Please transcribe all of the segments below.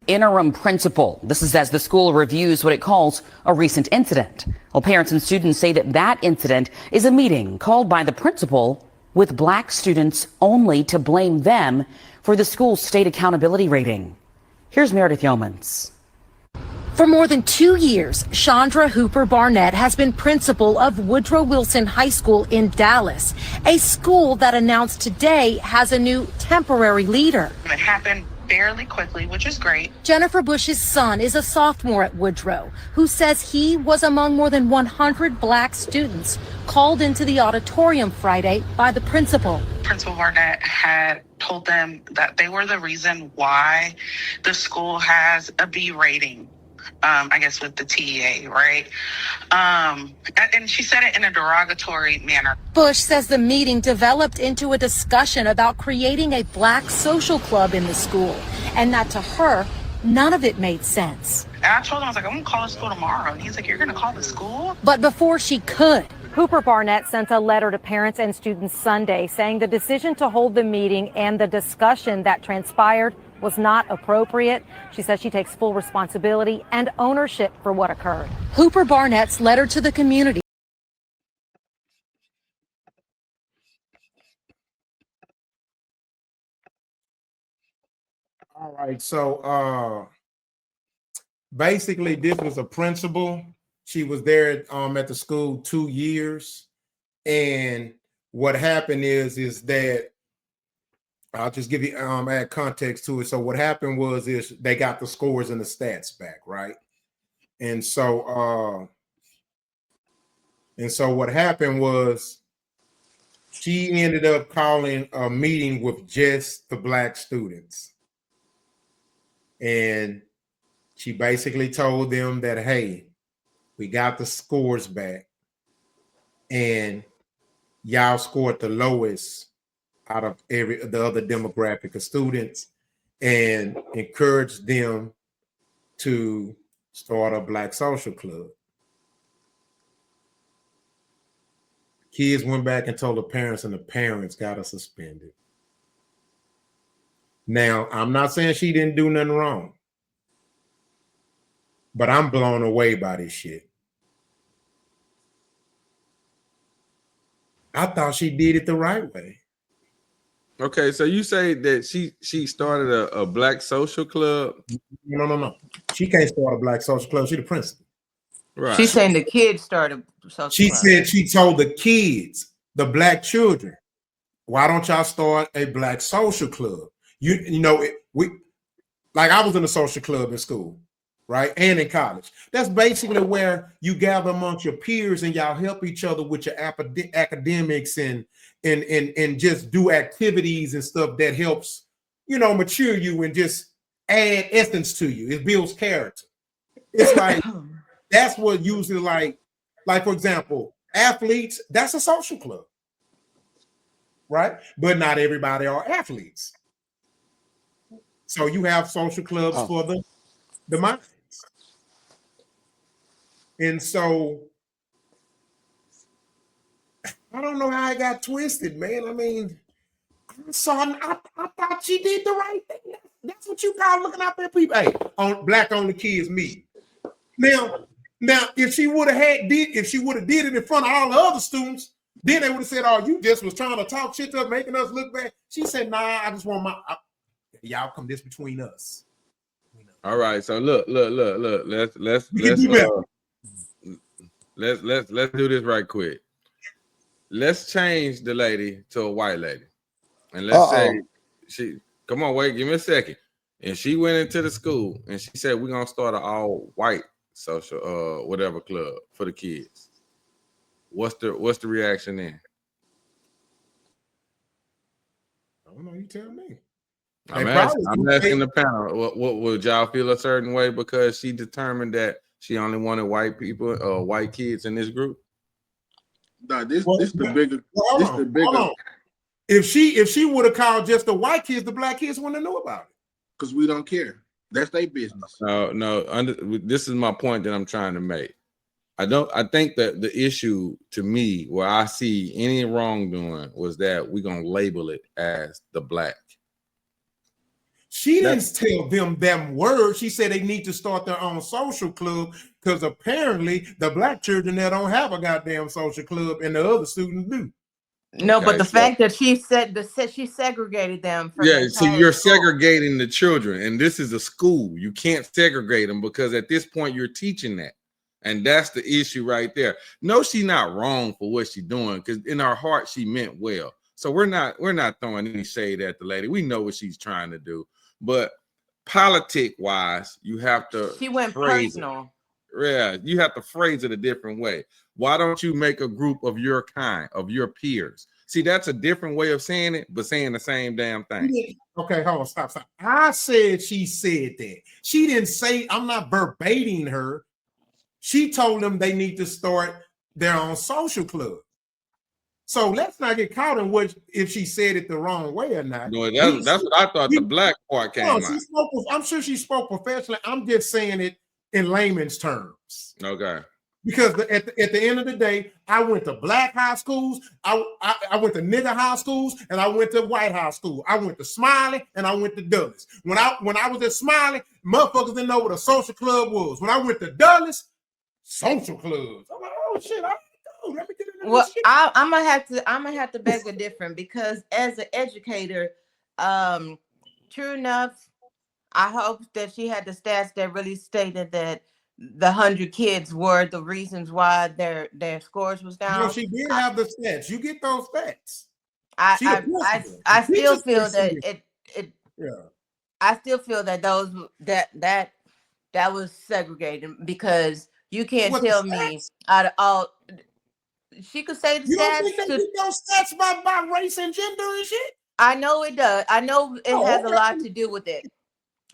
Interim principal. This is as the school reviews what it calls a recent incident. Well, parents and students say that incident is a meeting called by the principal with black students only to blame them for the school's state accountability rating. Here's Meredith Yeomans. For more than 2 years, Chandra Hooper Barnett has been principal of Woodrow Wilson High School in Dallas, a school that announced today has a new temporary leader. It happened fairly quickly, which is great. Jennifer Bush's son is a sophomore at Woodrow, who says he was among more than 100 black students called into the auditorium Friday by the principal. Principal Barnett had told them that they were the reason why the school has a B rating. I guess with the TEA, right? And she said it in a derogatory manner. Bush says the meeting developed into a discussion about creating a black social club in the school, and that to her, none of it made sense. And I told him, I was like, I'm going to call the school tomorrow. And he's like, you're going to call the school? But before she could, Hooper Barnett sent a letter to parents and students Sunday saying the decision to hold the meeting and the discussion that transpired was not appropriate. She says she takes full responsibility and ownership for what occurred. Hooper Barnett's letter to the community. All right, so basically this was a principal. She was there at the school 2 years, and what happened is that I'll just give you add context to it. So what happened was they got the scores and the stats back, right? And so what happened was she ended up calling a meeting with just the black students. And she basically told them that, hey, we got the scores back and y'all scored the lowest out of the other demographic of students, and encouraged them to start a black social club. Kids went back and told the parents, and the parents got her suspended. Now, I'm not saying she didn't do nothing wrong, but I'm blown away by this shit. I thought she did it the right way. Okay, so you say that she started a black social club? No. She can't start a black social club. She's the principal. Right. She's saying the kids started social She club. said she told the kids, the black children, why don't y'all start a black social club? You know, I was in a social club in school, right? And in college. That's basically where you gather amongst your peers and y'all help each other with your academics and just do activities and stuff that helps, mature you and just add essence to you. It builds character. It's like, that's what usually like for example, athletes, that's a social club, right? But not everybody are athletes. So you have social clubs for the minds. And so I don't know how I got twisted, man. I mean, I thought she did the right thing. That's what you call looking out for people. Hey, on black only kids meet. Now, if she would have did it in front of all the other students, then they would have said, "Oh, you just was trying to talk shit to us, making us look bad." She said, "Nah, I just want y'all come this between us." All right, so look. Let's do this right quick. Let's change the lady to a white lady, and let's say she. Come on, wait, give me a second. And she went into the school and she said, "We're gonna start an all white social whatever club for the kids." What's the reaction then? I don't know. You tell me. I'm asking the panel. What would y'all feel a certain way because she determined that she only wanted white people, white kids in this group? No, this the bigger. If she would have called just the white kids, the black kids wouldn't have known about it. Because we don't care. That's their business. No. This is my point that I'm trying to make. I think that the issue to me where I see any wrongdoing was that we're gonna label it as the black. She didn't tell them words. She said they need to start their own social club because apparently the black children there don't have a goddamn social club and the other students do. No, but the fact that she segregated them from the so you're school. segregating the children, and this is a school. You can't segregate them because at this point you're teaching that. And that's the issue right there. No, she's not wrong for what she's doing because in her heart she meant well. So we're not throwing any shade at the lady. We know what she's trying to do. But politic wise, you have to. She went personal. Yeah, you have to phrase it a different way. Why don't you make a group of your kind, of your peers? See, that's a different way of saying it, but saying the same damn thing. Okay, hold on, stop. I said she said that. She didn't say, I'm not verbating her. She told them they need to start their own social club. So let's not get caught in what if she said it the wrong way or not. No, that's what I thought. The black part came out. I'm sure she spoke professionally. I'm just saying it in layman's terms. Okay. Because at the end of the day, I went to black high schools, I went to nigger high schools, and I went to white high school. I went to Smiley and I went to Dulles. When I was at Smiley, motherfuckers didn't know what a social club was. When I went to Dulles, social clubs. I'm like, oh shit, let me get into Well, this shit. I'm gonna have to beg a different because as an educator, true enough, I hope that she had the stats that really stated that the 100 kids were the reasons why their scores was down. No, she did have the stats. You get those stats. I still feel that it. Yeah. I still feel that those that was segregated because you can't tell me out of all. She could say the you stats. Don't think they get those stats by race and gender and shit? I know it does. I know it has a lot to do with it.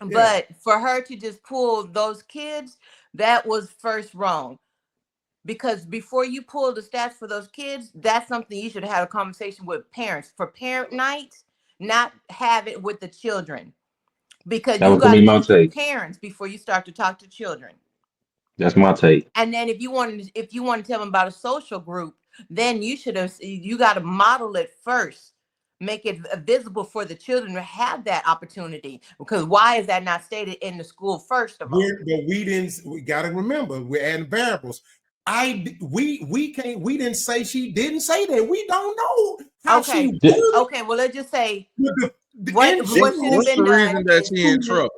Yeah. But for her to just pull those kids, that was first wrong. Because before you pull the stats for those kids, that's something you should have a conversation with parents. For parent nights, not have it with the children. Because you got to go to parents before you start to talk to children. That's my take. And then if you want to tell them about a social group, then you got to model it first. Make it visible for the children to have that opportunity. Because why is that not stated in the school first of all? We got to remember we're adding variables. We didn't say she didn't say that. We don't know how she did. Okay, well let's just say what should have been done. Reason that she in trouble.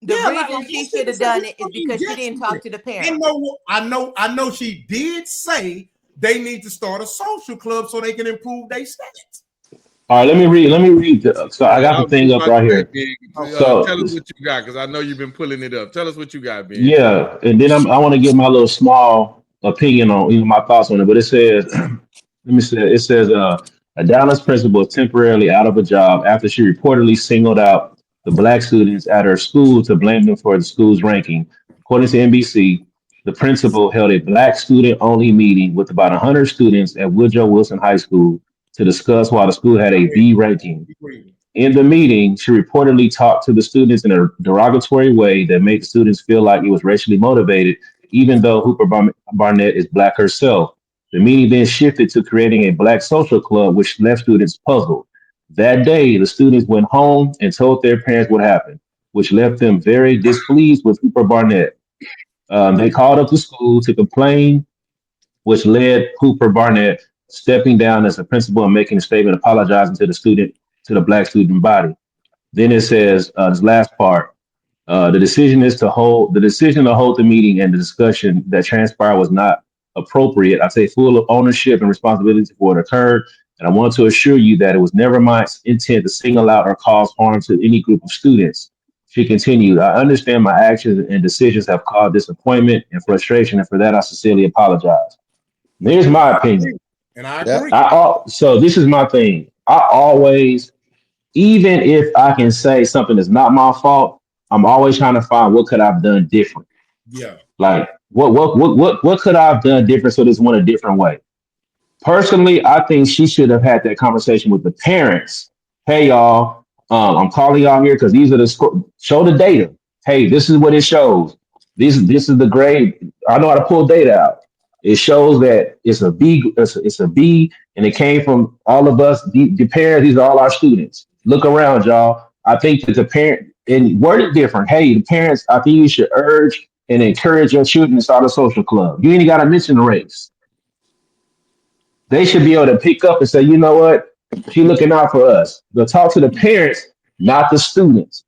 The reason she should have done it is because she didn't talk to the parents. I know she did say they need to start a social club so they can improve their stats. All right, let me read. So I got the thing up right here. So tell us what you got, because I know you've been pulling it up. Tell us what you got, Ben. Yeah, and then I want to give my little small opinion on my thoughts on it. But it says, it says a Dallas principal is temporarily out of a job after she reportedly singled out the black students at her school to blame them for the school's ranking. According to NBC, the principal held a black student-only meeting with about 100 students at Woodrow Wilson High School to discuss why the school had a B ranking. In the meeting, she reportedly talked to the students in a derogatory way that made the students feel like it was racially motivated, even though Hooper Barnett is black herself. The meeting then shifted to creating a black social club, which left students puzzled. That day, the students went home and told their parents what happened, which left them very displeased with Hooper Barnett. They called up the school to complain, which led Hooper Barnett stepping down as a principal and making a statement apologizing to the black student body. Then it says, this last part, the decision to hold the meeting and the discussion that transpired was not appropriate. I take full ownership and responsibility for what occurred. And I want to assure you that it was never my intent to single out or cause harm to any group of students. She continued, I understand my actions and decisions have caused disappointment and frustration, and for that, I sincerely apologize. Here's my opinion. And I agree. So this is my thing. I always, even if I can say something is not my fault, I'm always trying to find what could I've done different. Yeah. Like what could I have done different so this went a different way? Personally, I think she should have had that conversation with the parents. Hey, y'all, I'm calling y'all here because these are show the data. Hey, this is what it shows. This is the grade. I know how to pull data out. It shows that it's a B. It's a B, and it came from all of us. The parents. These are all our students. Look around, y'all. I think that the parent, and word it different. Hey, the parents, I think you should urge and encourage your children to start a social club. You ain't got to mention the race. They should be able to pick up and say, you know what? She looking out for us. But talk to the parents, not the students,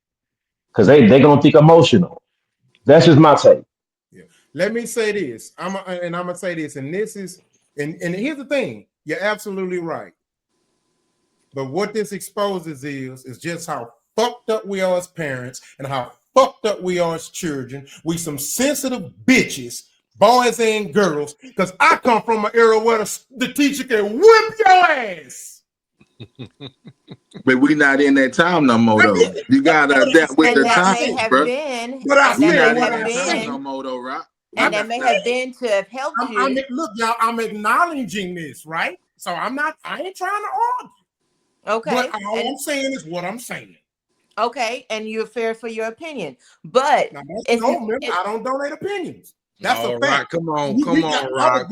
because they gonna think emotional. That's just my take. Yeah. Let me say this. I'm gonna say this, and this is and here's the thing. You're absolutely right. But what this exposes is just how fucked up we are as parents and how fucked up we are as children. We some sensitive bitches, boys and girls, because I come from an era where the teacher can whip your ass. But we not in that time no more though. You gotta adapt with And the that times, may have bro. been, But I and that said may what have I said. No been, more though, Rock. and that may have been to have helped you. Look, y'all, I'm acknowledging this, right? So I ain't trying to argue. Okay. But all I'm saying is what I'm saying. Okay, and you're fair for your opinion, but Now, I I don't donate opinions. That's a fact. Rock, come on, Rock.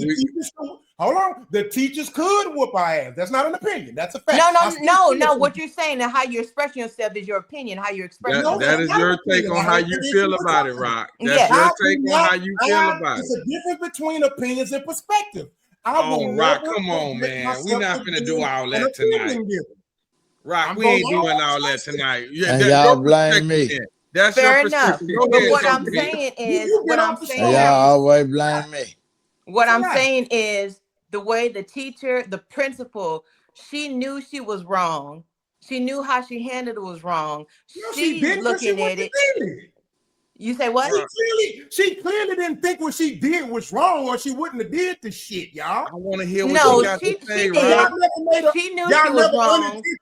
Hold on. The teachers could whoop our ass. That's not an opinion. That's a fact. No. What you're saying and how you're expressing yourself is your opinion. How you express yourself. That is your take on how you feel about it, Rock. That's your take on how you feel about it. It's a difference between opinions and perspective. Rock, come on, man. We're not gonna do all that tonight. Rock, we ain't doing all that tonight. Yeah, and y'all blame me. That's fair your enough. perspective. But what I'm saying is, And y'all always blame me. What I'm saying is the way the teacher, the principal, she knew she was wrong. She knew how she handled it was wrong. She's looking at it. You say what? She clearly didn't think what she did was wrong, or she wouldn't have did the shit, y'all. I want to hear what you got to say, Rock. She knew she was wrong. She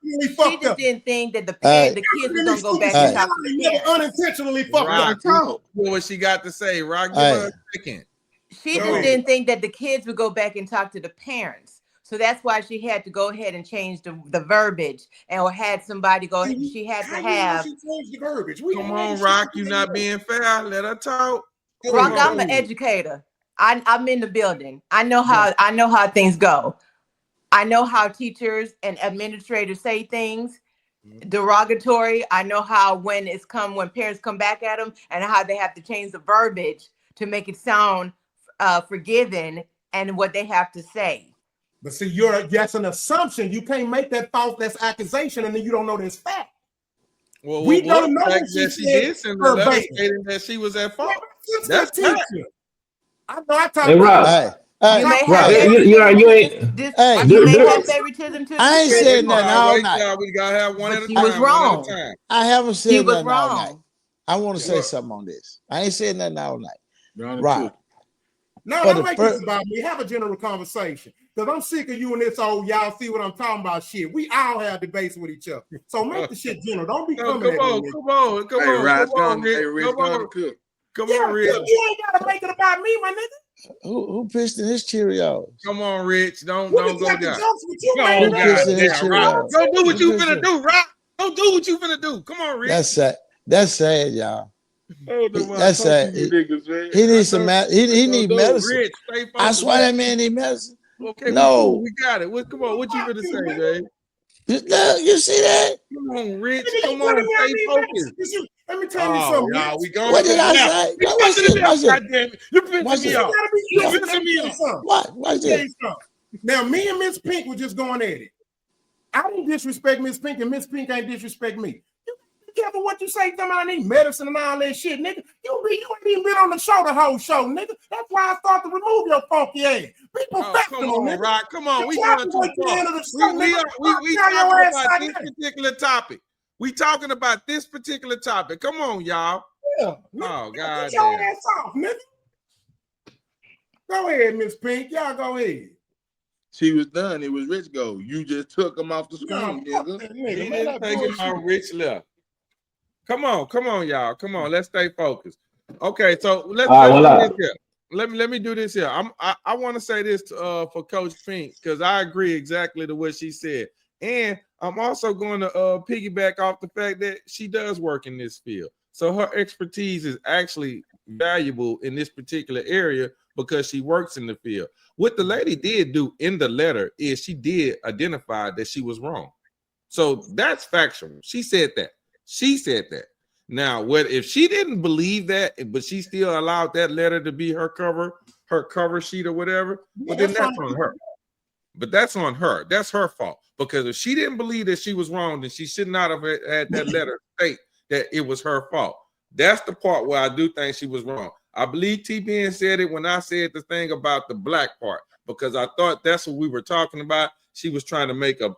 just didn't think that the kids were gonna go back and talk to the parents. Unintentionally fucked up. Hear what she got to say, Rock. Give her a second. She just didn't think that the kids would go back and talk to the parents. So that's why she had to go ahead and change the verbiage, or had somebody go. She had to have. She changed the verbiage. Come on, Rock. You not being fair. Let her talk. Rock, I'm an educator. I'm in the building. I know how things go. I know how teachers and administrators say things derogatory. I know how when parents come back at them, and how they have to change the verbiage to make it sound forgiving and what they have to say. But see, that's an assumption. You can't make that that's accusation, and then you don't know this fact. Well, we don't know that she did send the letter stating that she was at fault. That's teacher. I know. I talk you may have favoritism too. I ain't said nothing all night. We gotta have one at a time. She was wrong. I haven't said nothing all night. I want to say something on this. I ain't said nothing all night. Right. No, don't make this about me. Have a general conversation. Because I'm sick of you and this y'all see what I'm talking about shit. We all have debates with each other. So make the shit general. Don't be coming Come on, Rich. Come on, Rich. You ain't gotta make it about me, my nigga. Who pissed in his Cheerios? Come on, Rich. Don't go down. Who pissed in his Cheerios? Don't do what you finna do, Rock. Don't do what you finna do. Come on, Rich. That's sad, y'all. That's sad. He needs some he need medicine. Rich, I swear that man need medicine. Okay, no, we got it. Come on, what you gonna say, man? You see that? Come on, Rich. Come on, stay focused. Let me tell you something. Y'all, we going. What did I say? You're pissing me off. You're pissing me off. What? Watch this. Now, me and Miss Pink were just going at it. I didn't disrespect Miss Pink, and Miss Pink ain't disrespect me. Be careful what you say. Somebody need medicine and all that shit, nigga. You ain't even been on the show the whole show, nigga. That's why I start to remove your funky ass. Be professional, come on, nigga. Rock. Come on, we going too far. We talking about this particular topic. We talking about this particular topic. Come on, y'all. Yeah. Oh, God. Get your ass off, nigga. Go ahead, Miss Pink. Y'all go ahead. She was done. It was Rich go. You just took him off the screen, nigga. He didn't take him off. Rich left. Come on, y'all. Come on, let's stay focused. Okay, so let me do this here. I want to say this for Coach Pink, because I agree exactly to what she said. And I'm also going to piggyback off the fact that she does work in this field. So her expertise is actually valuable in this particular area because she works in the field. What the lady did do in the letter is she did identify that she was wrong. So that's factual. She said that. Now, what if she didn't believe that, but she still allowed that letter to be her cover sheet or whatever? Well, then that's on her. But that's on her. That's her fault. Because if she didn't believe that she was wrong, then she should not have had that letter state that it was her fault. That's the part where I do think she was wrong. I believe TBN said it when I said the thing about the black part, because I thought that's what we were talking about. She was trying to make a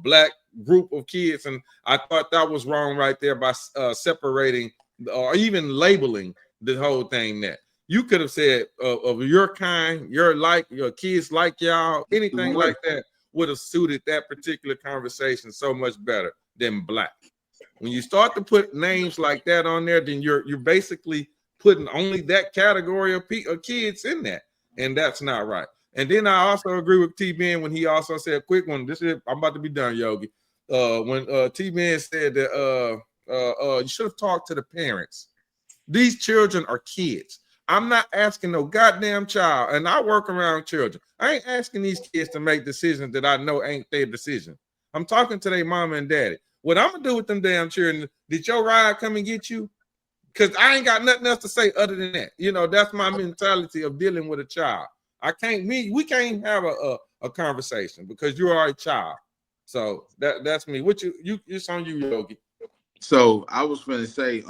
black group of kids, and I thought that was wrong right there by separating or even labeling the whole thing. That you could have said of your kind, your kids like y'all, anything like that would have suited that particular conversation so much better than black. When you start to put names like that on there, then you're basically putting only that category of kids in that, and that's not right. And then I also agree with T-Ben when he also said, a quick one. I'm about to be done, Yogi. When T-Ben said that you should have talked to the parents. These children are kids. I'm not asking no goddamn child, and I work around children. I ain't asking these kids to make decisions that I know ain't their decision. I'm talking to their mama and daddy. What I'm gonna do with them damn children? Did your ride come and get you? Because I ain't got nothing else to say other than that. You know, that's my mentality of dealing with a child. We can't have a conversation because you are a child. So that's me. It's on you, Yogi. So I was gonna say,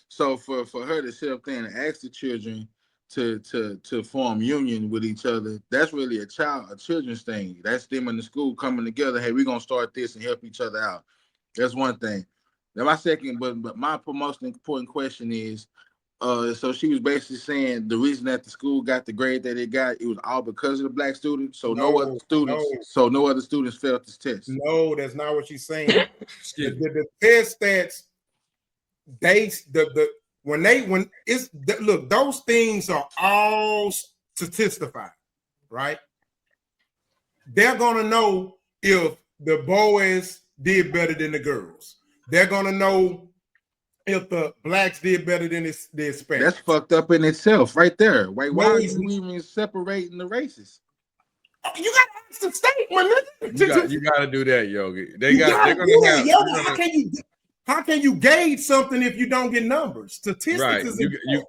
so for her to sit up there and ask the children to form union with each other, that's really a children's thing. That's them in the school coming together. Hey, we're gonna start this and help each other out. That's one thing. Now my second, but my most important question is, so she was basically saying the reason that the school got the grade that it got, it was all because of the black students. So no other students failed this test. No, that's not what she's saying. the test stats, look, those things are all statistified, right? They're gonna know if the boys did better than the girls. They're gonna know if the blacks did better than the Hispanics. That's fucked up in itself, right there. Why are you even separating the races? You gotta ask the state, my nigga. You gotta do that, Yogi. How can you gauge something if you don't get numbers? Statistics right. is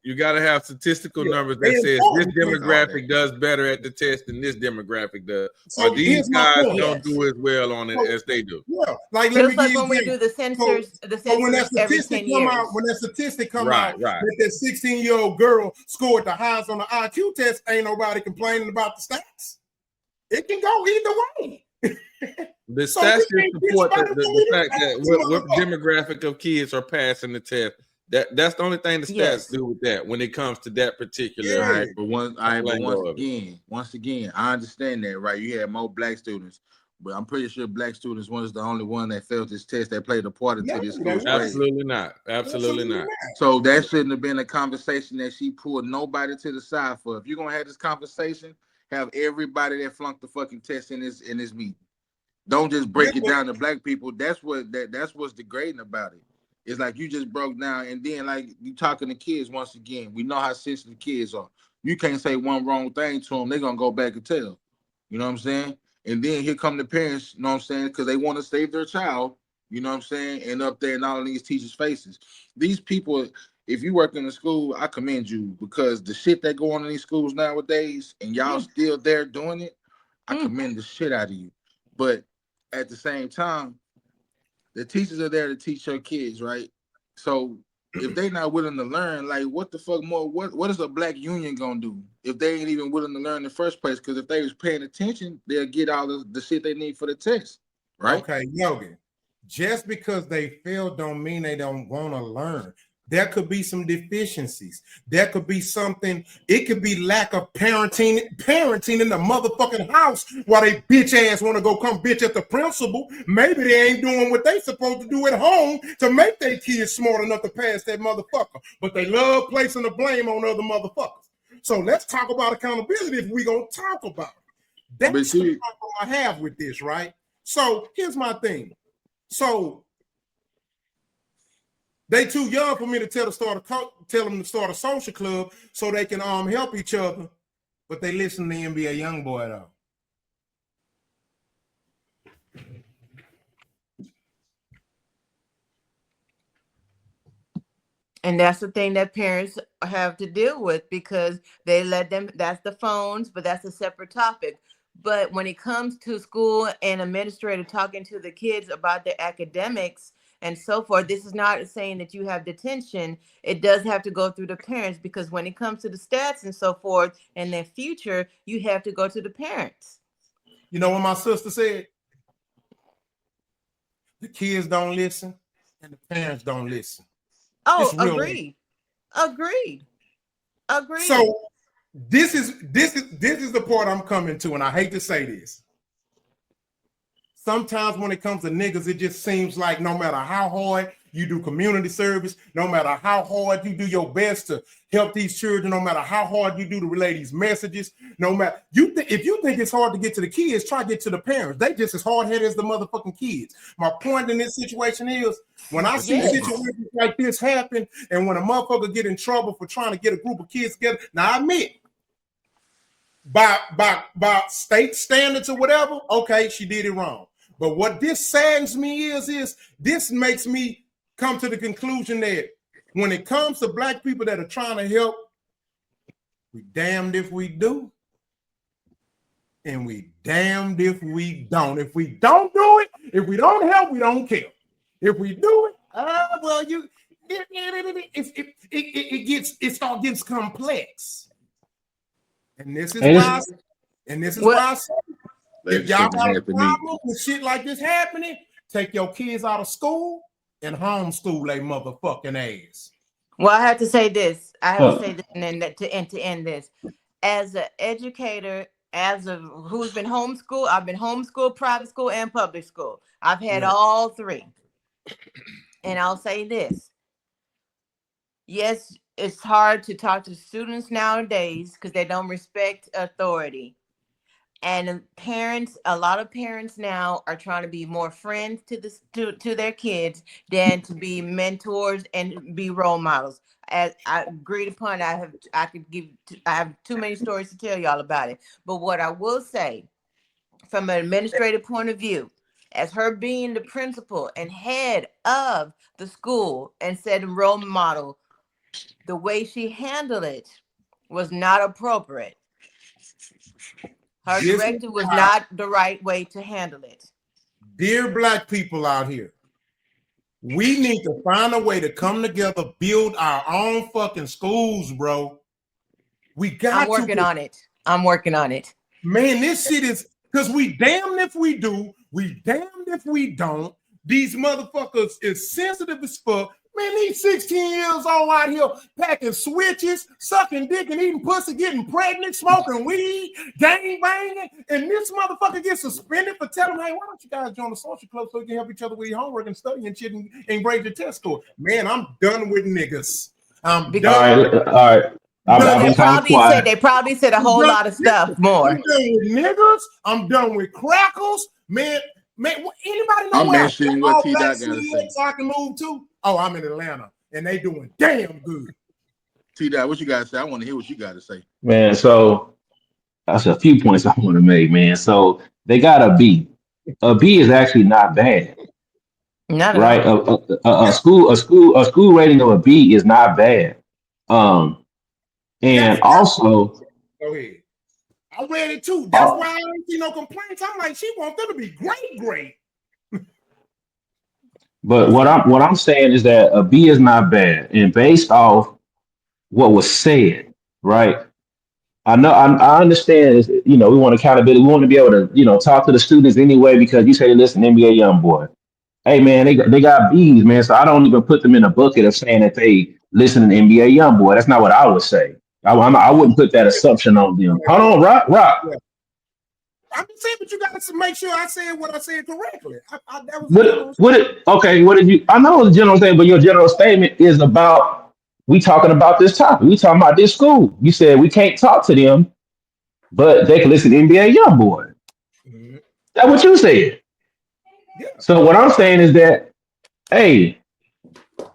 you got to have statistical numbers that says this demographic does better at the test than this demographic does. So or these guys don't do as well on it as they do. Yeah, like just like when we do the census, when that every statistic 10 years. when that statistic come out that 16-year-old girl scored the highest on the IQ test, ain't nobody complaining about the stats. It can go either way. The stats support the fact that what demographic of kids are passing the test. That's the only thing the stats do with that when it comes to that particular. All right, but once again, I understand that, right? You had more black students, but I'm pretty sure black students was the only one that failed this test that played a part into this school's grade. Absolutely not. Absolutely not. So that shouldn't have been a conversation that she pulled nobody to the side for. If you're gonna have this conversation, have everybody that flunked the fucking test in this meeting. Don't just break it down to black people. That's what's degrading about it. It's like you just broke down, and then like you talking to kids once again. We know how sensitive kids are. You can't say one wrong thing to them; they're gonna go back and tell. You know what I'm saying? And then here come the parents. You know what I'm saying? Because they want to save their child. You know what I'm saying? And up there in all of these teachers' faces, these people. If you work in a school, I commend you because the shit that go on in these schools nowadays, and y'all still there doing it, I commend the shit out of you. But at the same time, the teachers are there to teach your kids, right? So if they not willing to learn, like what the fuck more? What is a black union gonna do if they ain't even willing to learn in the first place? Because if they was paying attention, they'll get all the shit they need for the test, right? Okay, Yogi. Just because they fail don't mean they don't want to learn. There could be some deficiencies. There could be something. It could be lack of parenting in the motherfucking house while they bitch ass want to go come bitch at the principal. Maybe they ain't doing what they supposed to do at home to make their kids smart enough to pass that motherfucker. But they love placing the blame on other motherfuckers. So let's talk about accountability if we're going to talk about it. That's the problem I have with this, right? So here's my thing. So they too young for me to tell them to start a social club so they can help each other, but they listen to NBA YoungBoy though. And that's the thing that parents have to deal with because they let them, that's the phones, but that's a separate topic. But when it comes to school and administrator talking to the kids about their academics and so forth, this is not saying that you have detention. It does have to go through the parents because when it comes to the stats and so forth and their future, you have to go to the parents. You know what my sister said? The kids don't listen and the parents don't listen. Oh, agreed. So this is the part I'm coming to, and I hate to say this. Sometimes when it comes to niggas, it just seems like no matter how hard you do community service, no matter how hard you do your best to help these children, no matter how hard you do to relay these messages, no matter if you think it's hard to get to the kids, try to get to the parents. They just as hard-headed as the motherfucking kids. My point in this situation is when I see situations like this happen, and when a motherfucker get in trouble for trying to get a group of kids together, now I admit, by state standards or whatever, okay, she did it wrong. But what this saddens me is this makes me come to the conclusion that when it comes to black people that are trying to help, we damned if we do, and we damned if we don't. If we don't do it, if we don't help, we don't care. If we do it, well, it all gets complex. And this is why I say, if y'all got a problem with shit like this happening, take your kids out of school and homeschool they motherfucking ass. Well, I have to say this. And then to end this. As an educator, who's been homeschooled, I've been homeschooled, private school, and public school. I've had all three. And I'll say this. Yes, it's hard to talk to students nowadays because they don't respect authority. And parents, a lot of parents now are trying to be more friends to their kids than to be mentors and be role models. As I agreed upon, I have too many stories to tell y'all about it. But what I will say, from an administrative point of view, as her being the principal and head of the school and said role model, the way she handled it was not appropriate. Her directive was not the right way to handle it. Dear black people out here, we need to find a way to come together, build our own fucking schools, bro. I'm working on it. Man, this shit is because we damned if we do, we damned if we don't. These motherfuckers is sensitive as fuck. Man, these 16 years old out here packing switches, sucking dick and eating pussy, getting pregnant, smoking weed, gang banging, and this motherfucker gets suspended for telling them, hey, why don't you guys join the social club so we can help each other with your homework and study and shit and grade your test score? Man, I'm done with niggas. I'm done. All right. They probably said a whole lot of stuff more. I'm done with niggas. I'm done with crackles. Man, anybody know where all black cities I can move to? Oh, I'm in Atlanta, and they doing damn good. T-Dot, what you got to say? I want to hear what you got to say. Man, so that's a few points I want to make, man. So they got a B. A B is actually not bad. Not right. A school rating of a B is not bad. And also, go ahead. I read it too. That's why I don't see no complaints. I'm like, she wants them to be great. But what I'm saying is that a B is not bad, and based off what was said, right? I understand. We want accountability. We want to be able to, talk to the students anyway because you say, listen, NBA young boy, hey man, they got B's, man. So I don't even put them in a bucket of saying that they listen to NBA young boy. That's not what I would say. I wouldn't put that assumption on them. Hold on, Rock. Yeah. I'm just saying, but you got to make sure I said what I said correctly. What did you? I know the general thing, but your general statement is about we talking about this topic. We talking about this school. You said we can't talk to them, but they can listen to NBA YoungBoy. Mm-hmm. That's what you said. Yeah. So what I'm saying is that, hey,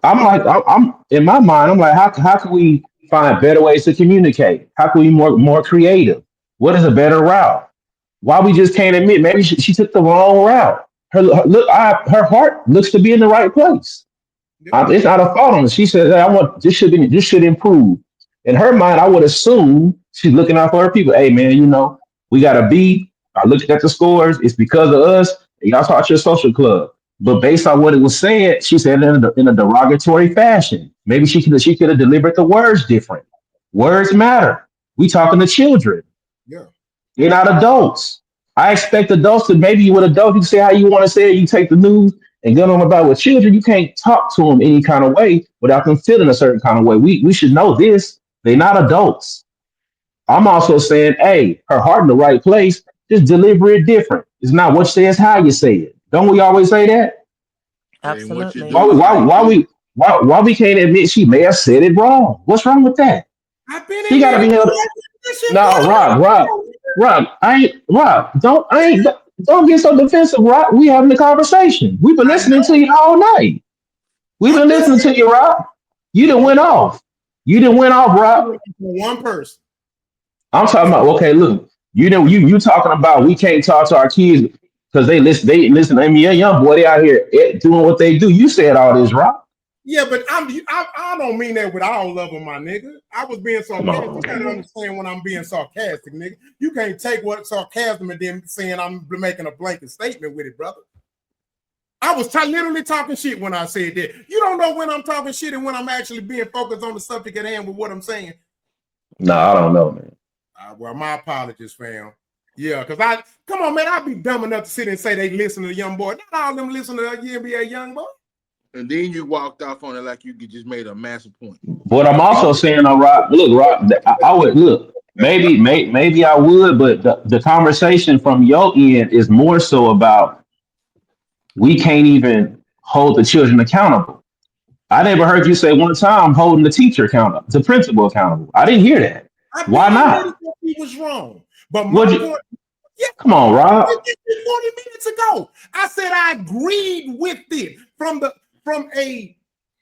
I'm in my mind. I'm like, how can we find better ways to communicate? How can we be more creative? What is a better route? Why we just can't admit maybe she took the wrong route? Her heart looks to be in the right place. It's not a fault on her. She said, hey, I want this should improve. In her mind, I would assume she's looking out for her people. Hey man, we got a B. I looked at the scores. It's because of us. And y'all taught your social club. But based on what it was said, she said in a derogatory fashion. Maybe she could have delivered the words different. Words matter. We talking to children. Yeah. They're not adults. I expect adults to maybe with adults, you say how you want to say it. You take the news and get on about with children. You can't talk to them any kind of way without them feeling a certain kind of way. We should know this. They're not adults. I'm also saying, hey, her heart in the right place. Just deliver it different. It's not what you say, it's how you say it. Don't we always say that? And what you Absolutely. do is how you do. Why we can't admit she may have said it wrong? What's wrong with that? I've been She in got to there. be held. No, Rob, don't get so defensive, Rob. We having a conversation. We've been listening to you all night. We've been listening to you, Rob. You done went off. Rob. One person. I'm talking about, okay, look, you talking about we can't talk to our kids because they listen. I mean, young boy, they out here doing what they do. You said all this, Rob. Yeah, but I don't mean that with all love of my nigga. I was being sarcastic. You gotta understand when I'm being sarcastic, nigga. You can't take what sarcasm and then saying I'm making a blanket statement with it, brother. I was literally talking shit when I said that. You don't know when I'm talking shit and when I'm actually being focused on the subject at hand with what I'm saying. No, I don't know, man. Well, my apologies, fam. Yeah, because come on, man, I'd be dumb enough to sit and say they listen to the young boy. Not all of them listen to the NBA young boy. And then you walked off on it like you just made a massive point. But I'm also saying, Rob, I would look. Maybe I would, but the conversation from your end is more so about we can't even hold the children accountable. I never heard you say one time holding the teacher accountable, the principal accountable. I didn't hear that. Why not? He was wrong. But my point, come on, Rob. 40 minutes ago, I said I agreed with it from a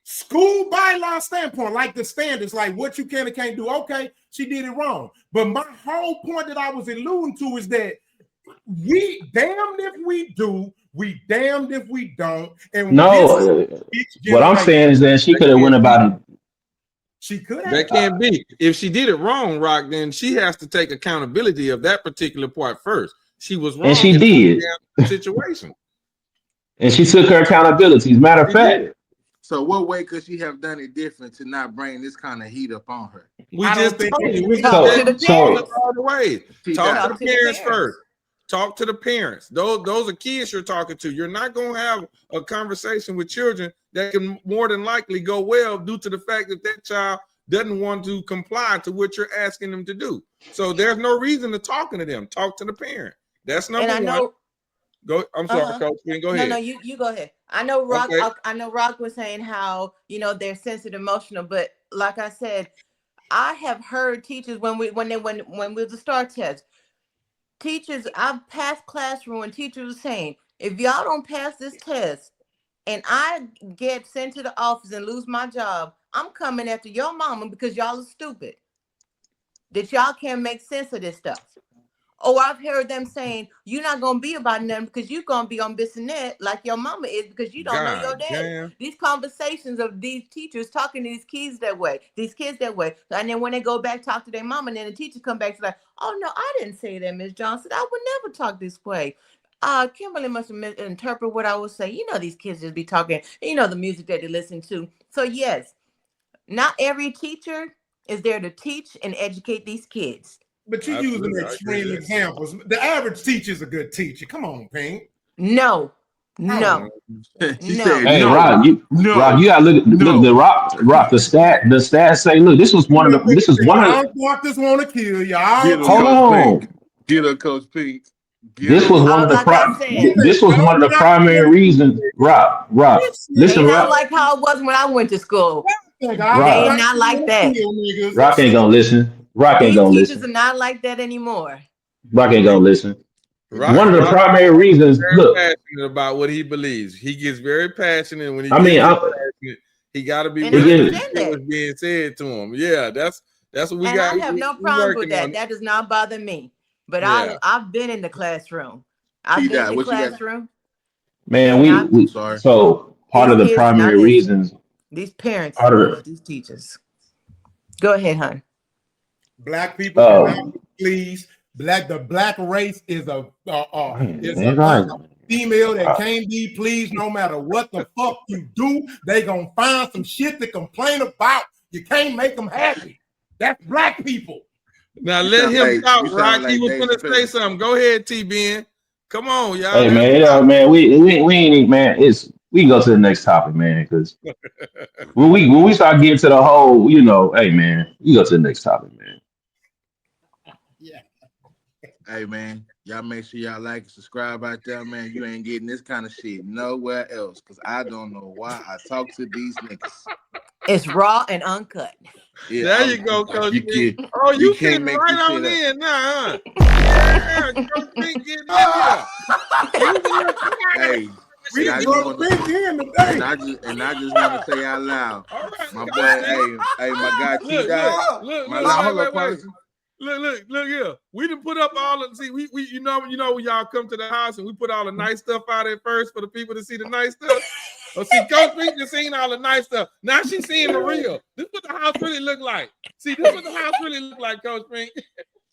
school bylaw standpoint, like the standards, like what you can and can't do. Okay, she did it wrong. But my whole point that I was alluding to is that we damned if we do, we damned if we don't. And no, what I'm saying is that she could have went about it. She could have. That can't be. If she did it wrong, Rock, then she has to take accountability of that particular part first. She was wrong. And she did. Situation. And she took her accountability. As a matter of fact. So what way could she have done it different to not bring this kind of heat up on her? We just told you. We talk to the parents. All the way. Talk to the parents first. Talk to the parents. Those are kids you're talking to. You're not going to have a conversation with children that can more than likely go well due to the fact that child doesn't want to comply to what you're asking them to do. So there's no reason to talking to them. Talk to the parent. That's number one. Go. I'm sorry, Coach. Go ahead. No, you go ahead. I know Rock. Okay. I know Rock was saying how they're sensitive, emotional, but like I said, I have heard teachers when we the STAR test. Teachers, I've passed classroom and teachers were saying, if y'all don't pass this test and I get sent to the office and lose my job, I'm coming after your mama because y'all are stupid. That y'all can't make sense of this stuff. Or I've heard them saying, you're not going to be about nothing because you're going to be on this and that like your mama is because you don't know your dad. Damn. These conversations of these teachers talking to these kids that way. And then when they go back, talk to their mama, and then the teacher come back to like, oh, no, I didn't say that, Miss Johnson. I would never talk this way. Kimberly must have interpreted what I was saying. These kids just be talking, the music that they listen to. So, yes, not every teacher is there to teach and educate these kids. But you're using extreme examples. The average teacher is a good teacher. Come on, Pink. No. She said, hey, no. Rob, you gotta look the Rock. The stats say, look, this was one of the. This is one of the. Doctors want to kill y'all. Hold on. Get her, Coach Pink. This was one of the. This was one of the primary reasons. Rob. Listen, Rob. Not like how it was when I went to school. They not like that. Rock ain't gonna listen. Teachers are not like that anymore. Rock ain't gonna listen. Rock, one of the primary reasons. Look, passionate about what he believes. He gets very passionate when he. He got to be. What's being said to him. Yeah, that's what we got. I have no problem with that. That does not bother me. But I've been in the classroom. I've been in the classroom. Man, we so part of the primary reasons These parents love these teachers. Go ahead, hon. Black people cannot be pleased. The black race is a female that can't be pleased no matter what the fuck you do. They gonna find some shit to complain about. You can't make them happy. That's black people. Now let him talk, Rock. He was gonna say something. Go ahead, T-Ben. Come on, y'all. Hey man, man, we ain't man. We can go to the next topic, man, because when we start getting to the whole, hey man, we go to the next topic, man. Yeah. Hey man, y'all make sure y'all like and subscribe out there, man. You ain't getting this kind of shit nowhere else, because I don't know why I talk to these niggas. It's raw and uncut. Yeah, there you go, Coach. You can't make right on in now, huh? Yeah, Coach Pink getting in here. Hey, I just want to say out loud, right, my boy. Hey, my guy T died. Look here. We done put up all of we you know when y'all come to the house and we put all the nice stuff out at first for the people to see the nice stuff. Oh, see, Coach Pink just seen all the nice stuff. Now she's seeing the real. This is what the house really look like. See, this is what the house really look like, Coach Pink.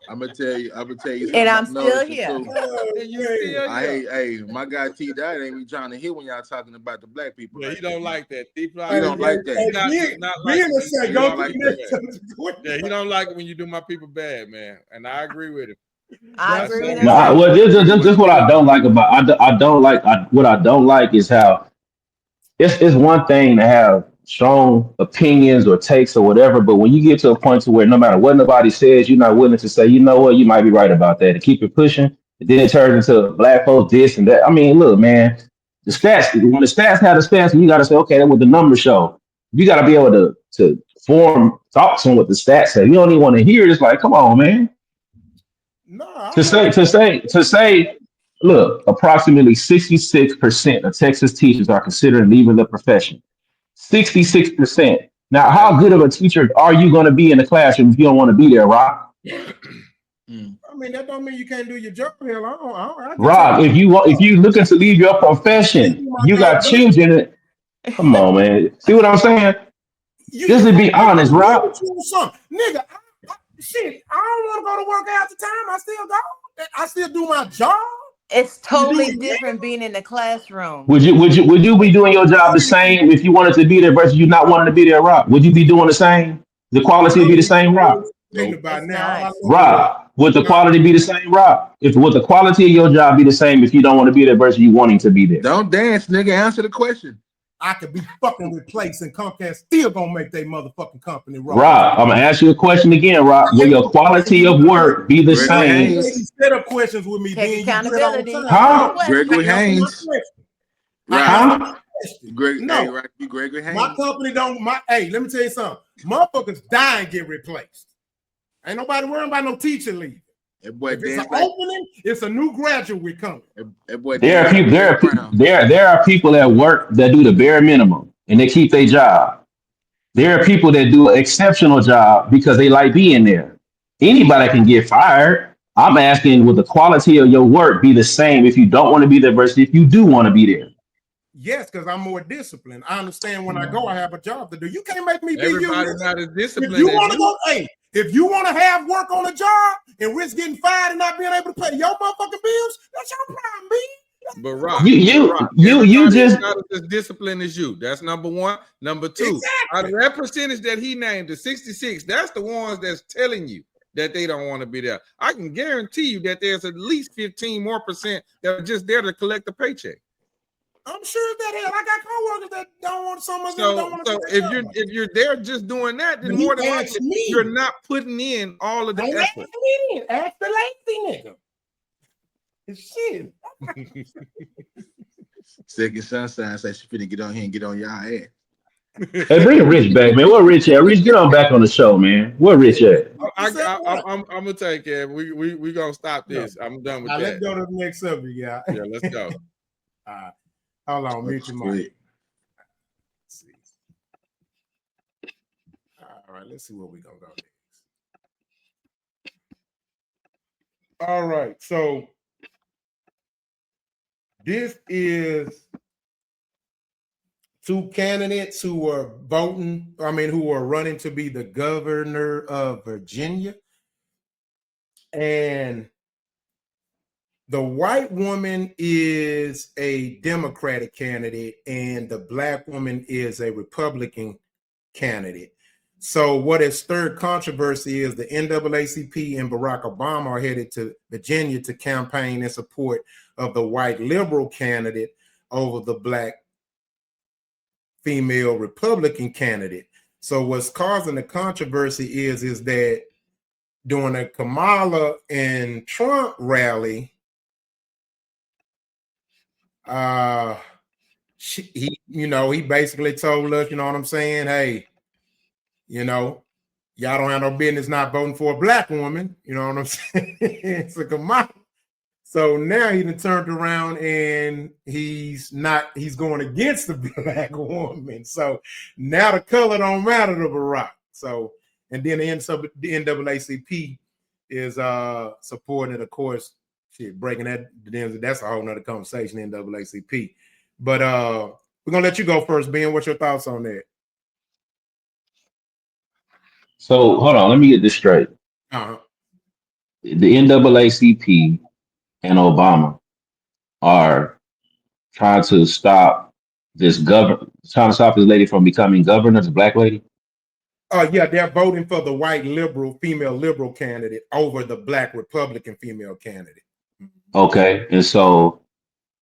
I'm gonna tell you something. And I'm still here. And you still here. Hey, my guy T died ain't be trying to hear when y'all talking about the black people. Yeah, he don't like that. He don't like that. Yeah, he don't like it when you do my people bad, man. And I agree with him. I agree with that. Well, this is what I don't like about. I don't like. What I don't like is how it's one thing to have strong opinions or takes or whatever, but when you get to a point to where no matter what nobody says, you're not willing to say, you know what, you might be right about that, and keep it pushing. And then it turns into black folks this and that. I mean, look, man, the stats. When the stats have the stats, you got to say, okay, that's what the numbers show. You got to be able to form thoughts on what the stats say. You don't even want to hear it. It's like, come on, man. No. To say. Look, approximately 66% of Texas teachers are considering leaving the profession. 66%. Now, how good of a teacher are you going to be in the classroom if you don't want to be there, Rock? I mean, that don't mean you can't do your job. Rock, if you looking to leave your profession, you got children. Come on, man. See what I'm saying? Just to be honest, Rock. Nigga, shit, I don't want to go to work half the time. I still go. I still do my job. It's totally different being in the classroom. Would you be doing your job the same if you wanted to be there versus you not wanting to be there, Rock? Would you be doing the same? The quality would be the same, Rock? Rock, would the quality be the same, Rock? Would the quality of your job be the same if you don't want to be there versus you wanting to be there? Don't dance, nigga. Answer the question. I could be fucking replaced and Comcast still gonna make their motherfucking company roll. Rock, I'm gonna ask you a question again, Rock. Will your quality of work be the same? Set up questions with me. Take accountability. Huh? Gregory Haynes. Huh? Gregory Haynes. My company don't. Hey, let me tell you something. Motherfuckers die and get replaced. Ain't nobody worrying about no teacher leave. If it's an opening, it's a new graduate coming. There are people at work that do the bare minimum and they keep their job. There are people that do an exceptional job because they like being there. Anybody can get fired. I'm asking, will the quality of your work be the same if you don't want to be there versus if you do want to be there? Yes, because I'm more disciplined. I understand when I go, I have a job to do. You can't make me be you. Everybody's not as disciplined. If you want to go, if you want to have work on a job and risk getting fired and not being able to pay your motherfucking bills, that's your problem, B. But Rock, you just not as disciplined as you. That's number one. Number two, out of that percentage that he named, the 66, that's the ones that's telling you that they don't want to be there. I can guarantee you that there's at least 15% more that are just there to collect a paycheck. I'm sure that I got coworkers that don't want so much. So if you're there just doing that, then more than likely you're not putting in all of the effort. Ask the lazy nigga. Shit. Second Sunshine says she finna get on here and get on y'all ass. Hey, bring Rich back, man. Where Rich at? Rich, get on back on the show, man. Where Rich at? I'm gonna take care. We gonna stop this. I'm done with that. Let's go to the next subject, yeah. Yeah, let's go. Hold on, mute your mic. Let's see. All right, let's see where we're gonna go next. All right, so this is two candidates who were voting, who were running to be the governor of Virginia. And the white woman is a Democratic candidate and the black woman is a Republican candidate. So what has stirred controversy is the NAACP and Barack Obama are headed to Virginia to campaign in support of the white liberal candidate over the black female Republican candidate. So what's causing the controversy is that during a Kamala and Trump rally, he basically told us, you know what I'm saying? Hey, y'all don't have no business not voting for a black woman. You know what I'm saying? It's a Kamala. So now he done turned around and he's going against the black woman. So now the color don't matter to Barack. So, and then the NAACP is supporting, of course, breaking that. That's a whole nother conversation, NAACP. But we're gonna let you go first, Ben. What's your thoughts on that? So hold on, let me get this straight. The NAACP and Obama are trying to stop this lady from becoming governor, the black lady. Yeah, they're voting for the white female liberal candidate over the black Republican female candidate. Okay, and so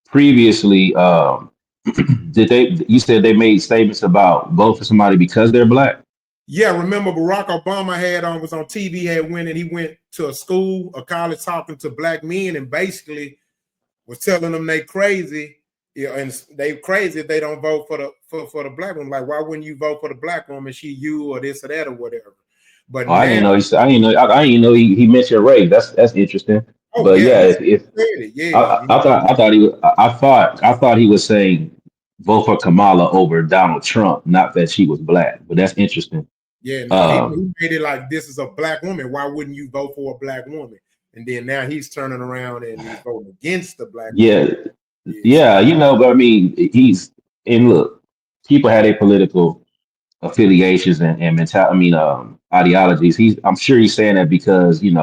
previously, you said they made statements about vote for somebody because they're black? Yeah, remember Barack Obama was on TV, he went to a college talking to black men and basically was telling them they crazy, and they crazy if they don't vote for the black woman. Like, why wouldn't you vote for the black woman? She you or this or that or whatever. But I didn't know he mentioned race. That's interesting. Oh, but yeah, I thought he was saying vote for Kamala over Donald Trump, not that she was black. But that's interesting. Yeah, no, he made it like this is a black woman. Why wouldn't you vote for a black woman? And then now he's turning around and he's voting against the black woman. Yeah, but look, people had a political affiliations and mentality. Ideologies. I'm sure he's saying that because he's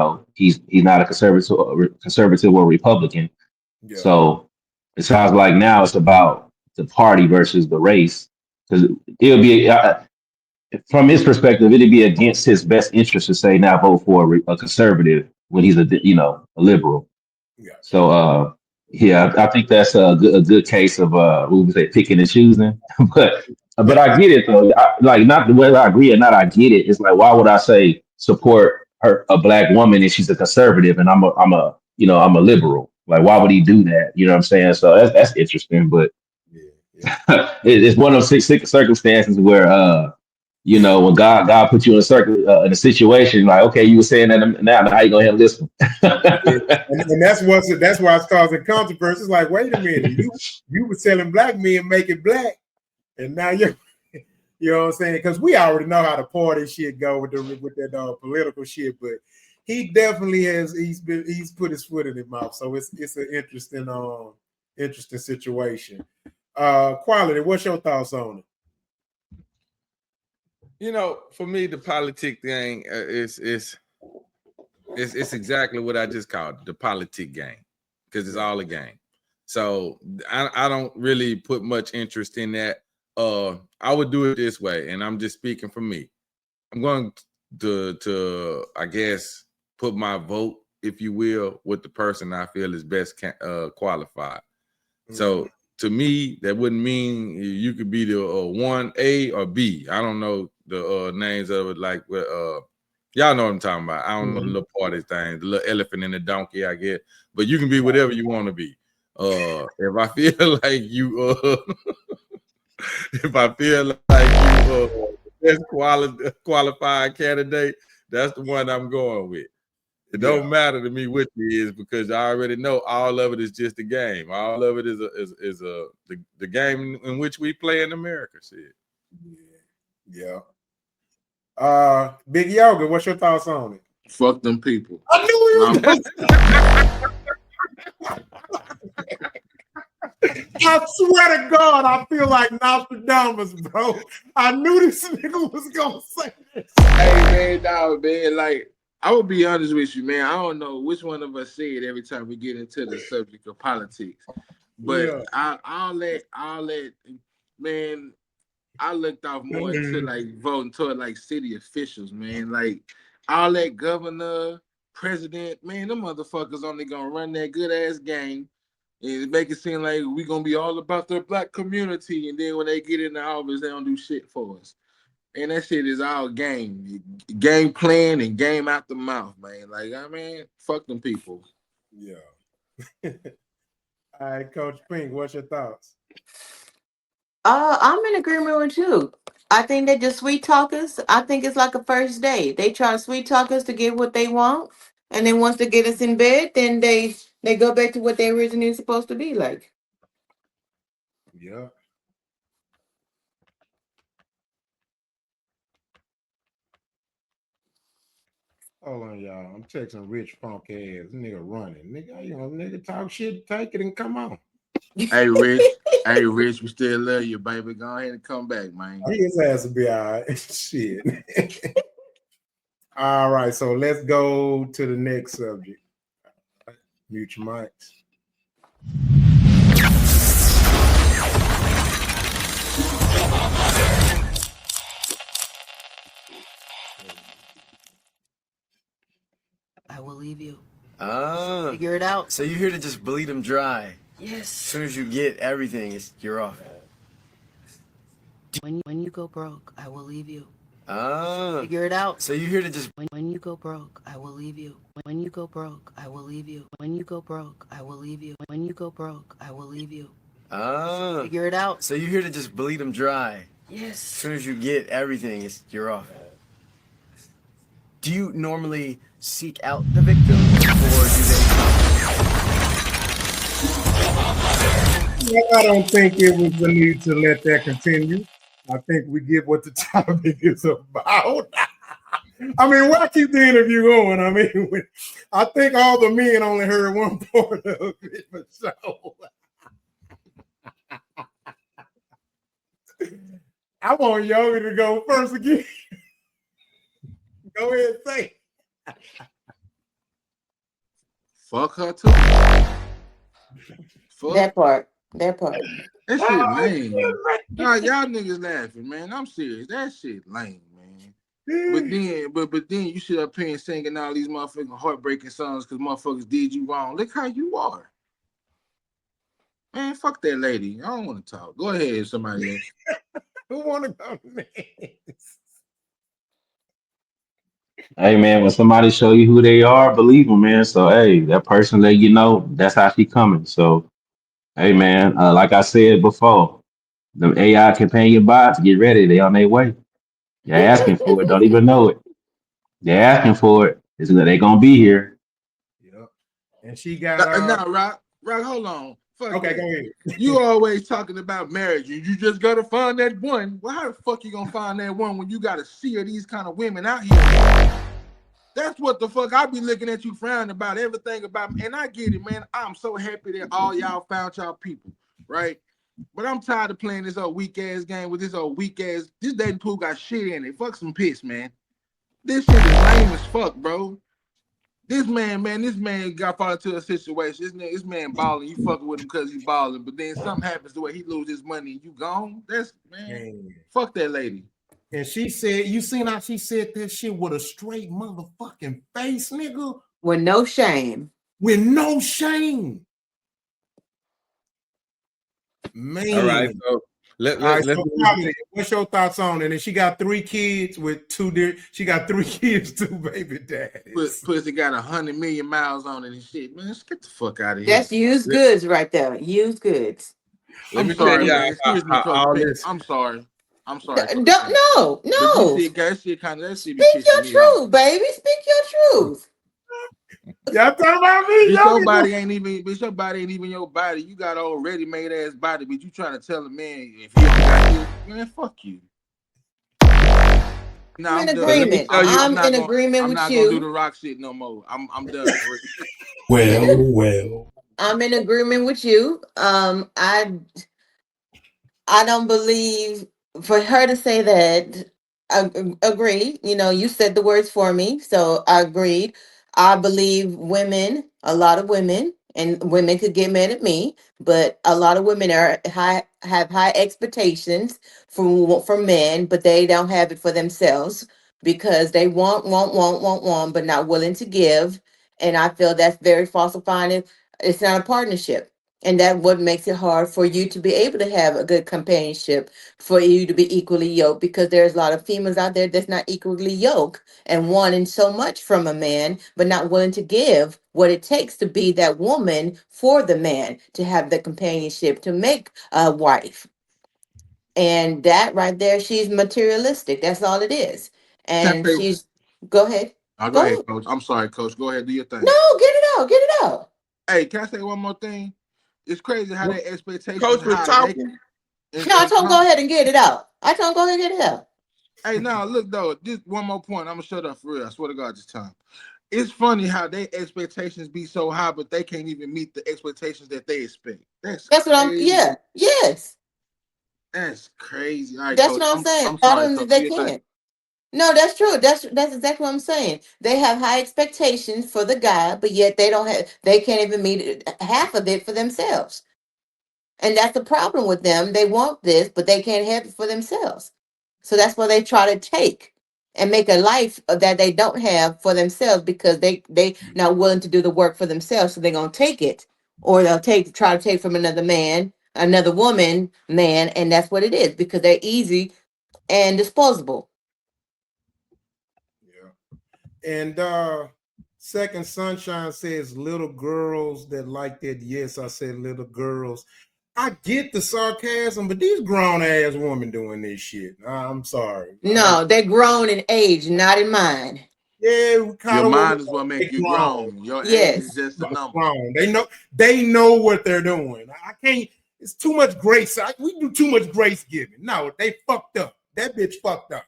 not a conservative or Republican. Yeah. So it sounds like now it's about the party versus the race, because it'll be from his perspective, it'd be against his best interest to say now vote for a conservative when he's a liberal. Yeah. So I think that's a good case of picking and choosing. but I get it though. Not the way I agree or not, I get it. It's like, why would I say support a black woman and she's a conservative and I'm a liberal? Like, why would he do that? You know what I'm saying? So that's interesting. But it's one of those circumstances where when God put you in a situation, like, okay, you were saying that now how you gonna handle this one? and that's why it's causing controversy. It's like, wait a minute, you were telling black men make it black, and now you know what I'm saying? Because we already know how the party shit go with that political shit, but he definitely he's put his foot in his mouth. So it's an interesting situation. Quality, what's your thoughts on it? For me, the politic thing is exactly what I just called the politic game, because it's all a game. So I don't really put much interest in that. I would do it this way, and I'm just speaking for me. I'm going to I guess put my vote, if you will, with the person I feel is best qualified. Mm-hmm. So to me, that wouldn't mean you could be the 1A or B. I don't know the names of it, like y'all know what I'm talking about. I don't know the little party thing, the little elephant and the donkey, I get. But you can be whatever you want to be. If I feel like you best qualified candidate, that's the one I'm going with. It don't matter to me which it is, because I already know all of it is just a game. All of it is the game in which we play in America. Shit. Yeah. Big Yoga, what's your thoughts on it? Fuck them people. I knew you. I swear to God, I feel like Nostradamus, bro. I knew this nigga was gonna say this. Hey man, dog, man, like I will be honest with you, man. I don't know which one of us say it every time we get into the subject of politics, but I'll let man. I looked off more into like voting toward like city officials, man. Like all that governor, president, man, them motherfuckers only gonna run that good ass game and make it seem like we gonna be all about the black community, and then when they get in the office, they don't do shit for us. And that shit is all game plan and game out the mouth, man. Like I mean, fuck them people. Yeah. All right, Coach Pink, what's your thoughts? I'm in agreement with you. I think they just sweet talkers. I think it's like a first date. They try to sweet talk us to get what they want, and then once they get us in bed, then they go back to what they originally supposed to be like. Yeah. Hold on, y'all. I'm texting Rich Funk ass nigga running. Nigga, you know, nigga talk shit, take it and come on. Hey Rich, we still love you, baby. Go ahead and come back, man. His ass will be all right. Shit. All right, so let's go to the next subject. Mute your mics. I will leave you. Figure it out. So you're here to just bleed them dry. Yes. As soon as you get everything, you're off. When you go broke, I will leave you. Figure it out. So you're here to just when you go broke, I will leave you. When you go broke, I will leave you. When you go broke, I will leave you. When you go broke, I will leave you. Figure it out. So you're here to just bleed them dry. Yes. As soon as you get everything, you're off. Do you normally seek out the victim, or do they? I don't think it was the need to let that continue. I think we get what the topic is about. I mean, why keep the interview going? I mean, I think all the men only heard one part of it, for sure. I want Yogi to go first again. Go ahead and say. Fuck her too. Fuck. That part. That shit lame. Nah, y'all niggas laughing, man. I'm serious. That shit lame, man. But then you sit up here and singing all these motherfucking heartbreaking songs because motherfuckers did you wrong. Look how you are. Man, fuck that lady. I don't want to talk. Go ahead, somebody else. Who want to go next? Hey man, when somebody show you who they are, believe them, man. So hey, that person that you know, that's how she coming. So hey man, like I said before, the AI companion bots, get ready, they on their way. You're asking for it, don't even know it. They're asking for it. They gonna be here. Yep. And she got nah, Rock, hold on. Fuck okay, that. go ahead. You always talking about marriage, and you just gotta find that one. Well, how the fuck you gonna find that one when you got a sea of these kind of women out here? That's what the fuck I be looking at you frowning about everything about me. And I get it, man. I'm so happy that all y'all found y'all people, right? But I'm tired of playing this old weak ass game with this old weak ass. This dating pool got shit in it. Fuck some piss, man. This shit is lame as fuck, bro. This man got fall into a situation. This man balling. You fucking with him because he's balling, but then something happens to where he loses his money and you gone. That's man. Fuck that lady. And she said, you seen how she said this shit with a straight motherfucking face, nigga? With no shame. With no shame. Man. All right, so let's what's your thoughts on it? And she got 3 kids with she got 3 kids, 2 baby daddies. Pussy got 100 million miles on it and shit. Man, let's get the fuck out of here. That's used goods right there. Used goods. Let me tell y'all excuse me, Coach. I'm sorry. No. That shit Speak your truth, baby. Speak your truth. Y'all talking about me? Your body ain't even your body. You got a ready-made ass body, but you trying to tell a man if he don't got this, man, fuck you. I'm in agreement. I'm in agreement with you. I'm not gonna do the rock shit no more. I'm done. Well. I'm in agreement with you. I don't believe for her to say that. Agreed. You know, you said the words for me, so I agreed. I believe women, a lot of women, and women could get mad at me, but a lot of women have high expectations from men, but they don't have it for themselves because they want, but not willing to give. And I feel that's very falsifying. It's not a partnership. And that what makes it hard for you to be able to have a good companionship, for you to be equally yoked, because there's a lot of females out there that's not equally yoked and wanting so much from a man, but not willing to give what it takes to be that woman for the man, to have the companionship, to make a wife. And that right there, she's materialistic. That's all it is. Can And I say, she's, go ahead. I'll go Go ahead, ahead. coach. I'm sorry, coach. Go ahead, do your thing. No, get it out. Get it out. Hey, can I say one more thing? It's crazy how their expectations Coach was high. They talking. No, I told him go ahead and get it out. I told him go ahead and get it out. Hey, now look though, just one more point. I'm gonna shut up for real. I swear to God, this time. It's funny how their expectations be so high, but they can't even meet the expectations that they expect. That's That's what I'm. crazy. Yeah. Yes. That's crazy. All right, That's coach. what I'm saying. I'm A lot sorry, of them coach. Do they your thing. can't. No, that's true. That's exactly what I'm saying. They have high expectations for the guy, but yet they don't have. They can't even meet half of it for themselves. And that's the problem with them. They want this, but they can't have it for themselves. So that's why they try to take and make a life that they don't have for themselves, because they not willing to do the work for themselves. So they're gonna take it, or they'll try to take from another man, another woman, man, and that's what it is, because they're easy and disposable. Yeah. And Second Sunshine says little girls that like that. Yes, I said little girls. I get the sarcasm, but these grown ass women doing this shit. I'm sorry. No, they're grown in age, not in mind. Yeah, we Your call them mind is what make you grown. grown. Your age is Yes. just a number. Grown. They know what they're doing. I can't. It's too much grace. We do too much grace giving. No, they fucked up. That bitch fucked up.